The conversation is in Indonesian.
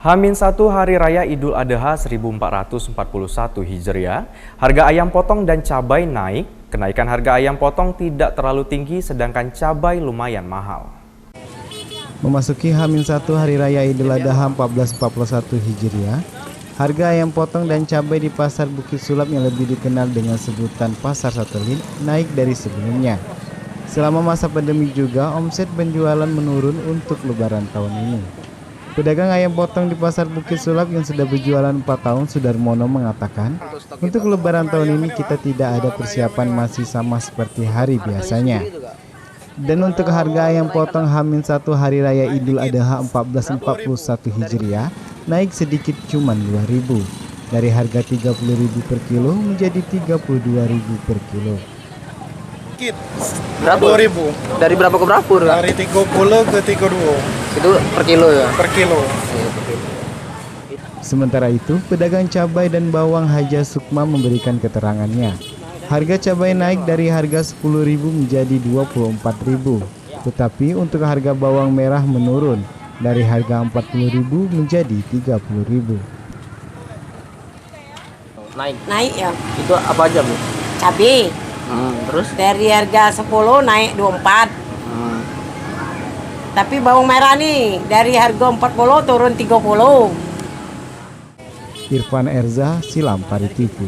H-1 Hari Raya Idul Adha 1441 Hijriah, harga ayam potong dan cabai naik. Kenaikan harga ayam potong tidak terlalu tinggi sedangkan cabai lumayan mahal. Memasuki H-1 Hari Raya Idul Adha 1441 Hijriah, harga ayam potong dan cabai di Pasar Bukit Sulap yang lebih dikenal dengan sebutan Pasar Satelit naik dari sebelumnya. Selama masa pandemi juga, omset penjualan menurun untuk Lebaran tahun ini. Pedagang ayam potong di Pasar Bukit Sulap yang sudah berjualan 4 tahun, Sudarmono, mengatakan, untuk Lebaran tahun ini kita tidak ada persiapan, masih sama seperti hari biasanya. Dan untuk harga ayam potong H-1 Hari Raya Idul Adha 1441 Hijriah naik sedikit cuma 2.000. Dari harga 30.000 per kilo menjadi 32.000 per kilo. Berapa? 2.000. Dari berapa ke berapa? Dari 30 ke 32 Itu per kilo ya? per kilo. Sementara itu, pedagang cabai dan bawang Haja Sukma memberikan keterangannya. Harga cabai naik dari harga 10.000 menjadi 24.000. Tetapi untuk harga bawang merah menurun dari harga 40.000 menjadi 30.000. Naik ya. Itu apa aja, Bu? Cabai Terus? dari harga 10 naik 24. Tapi bawang merah nih dari harga 40 turun 30. Irfan Erza, Silam Pari TV.